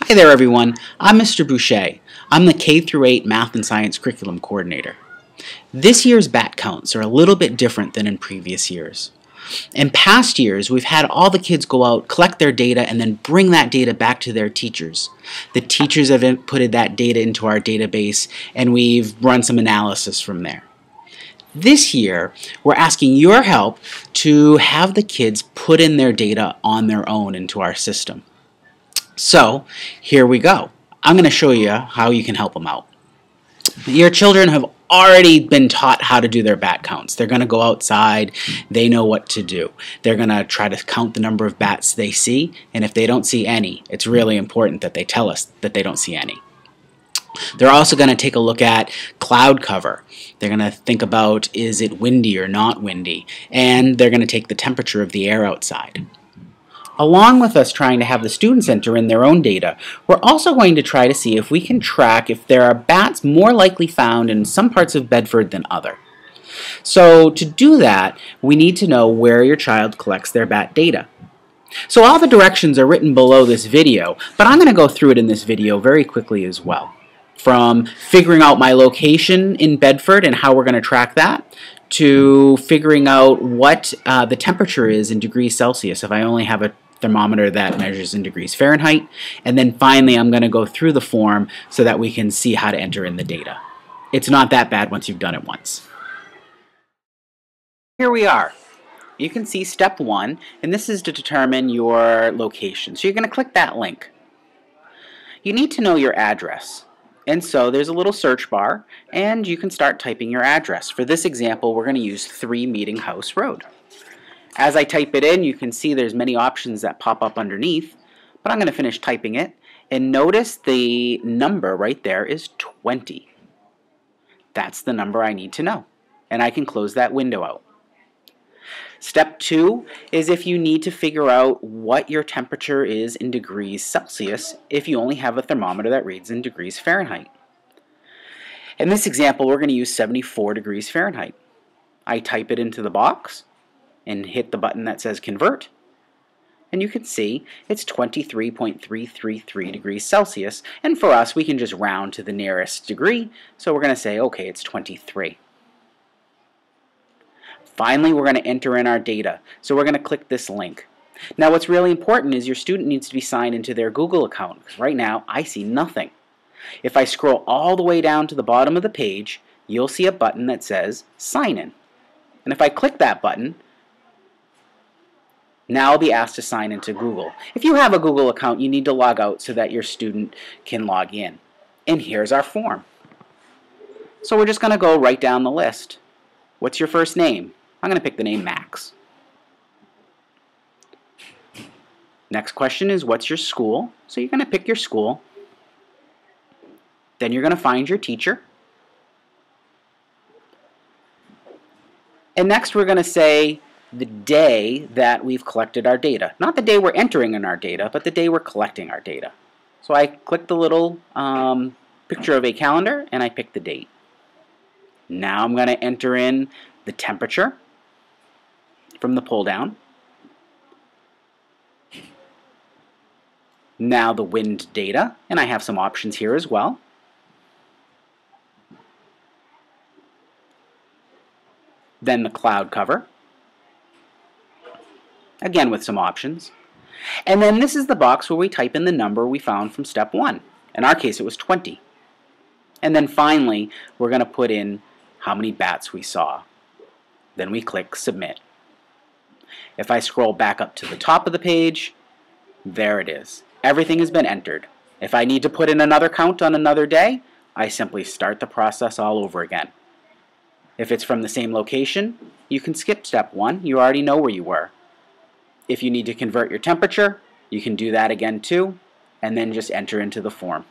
Hi there everyone, I'm Mr. Boucher. I'm the K-8 Math and Science Curriculum Coordinator. This year's BAT counts are a little bit different than in previous years. In past years, we've had all the kids go out, collect their data, and then bring that data back to their teachers. The teachers have inputted that data into our database, and we've run some analysis from there. This year, we're asking your help to have the kids put in their data on their own into our system. So, here we go. I'm going to show you how you can help them out. Your children have already been taught how to do their bat counts. They're going to go outside. They know what to do. They're going to try to count the number of bats they see, and if they don't see any, it's really important that they tell us that they don't see any. They're also going to take a look at cloud cover. They're going to think about, is it windy or not windy? And they're going to take the temperature of the air outside. Along with us trying to have the students enter in their own data, we're also going to try to see if we can track if there are bats more likely found in some parts of Bedford than other. So to do that, we need to know where your child collects their bat data. So all the directions are written below this video, but I'm going to go through it in this video very quickly as well. From figuring out my location in Bedford and how we're going to track that, to figuring out what the temperature is in degrees Celsius if I only have a thermometer that measures in degrees Fahrenheit, and then finally I'm going to go through the form so that we can see how to enter in the data. It's not that bad once you've done it once. Here we are. You can see step 1, and this is to determine your location. So you're going to click that link. You need to know your address. And so there's a little search bar, and you can start typing your address. For this example, we're going to use 3 Meeting House Road. As I type it in, you can see there's many options that pop up underneath, but I'm going to finish typing it, and notice the number right there is 20. That's the number I need to know, and I can close that window out. Step 2 is if you need to figure out what your temperature is in degrees Celsius if you only have a thermometer that reads in degrees Fahrenheit. In this example, we're going to use 74 degrees Fahrenheit. I type it into the box and hit the button that says Convert, and you can see it's 23.333 degrees Celsius, and for us we can just round to the nearest degree, so we're going to say, okay, it's 23. Finally, we're going to enter in our data, so we're going to click this link. Now what's really important is your student needs to be signed into their Google account, because right now I see nothing. If I scroll all the way down to the bottom of the page, you'll see a button that says Sign In. And if I click that button, now I'll be asked to sign into Google. If you have a Google account, you need to log out so that your student can log in. And here's our form. So we're just going to go right down the list. What's your first name? I'm going to pick the name Max. Next question is, what's your school? So you're going to pick your school. Then you're going to find your teacher. And next we're going to say the day that we've collected our data. Not the day we're entering in our data, but the day we're collecting our data. So I click the little picture of a calendar and I pick the date. Now I'm going to enter in the temperature from the pull down. Now the wind data, and I have some options here as well. Then the cloud cover, again with some options. And then this is the box where we type in the number we found from step 1. In our case it was 20. And then finally we're going to put in how many bats we saw. Then we click Submit. If I scroll back up to the top of the page, there it is. Everything has been entered. If I need to put in another count on another day, I simply start the process all over again. If it's from the same location, you can skip step 1. You already know where you were. If you need to convert your temperature, you can do that again too, and then just enter into the form.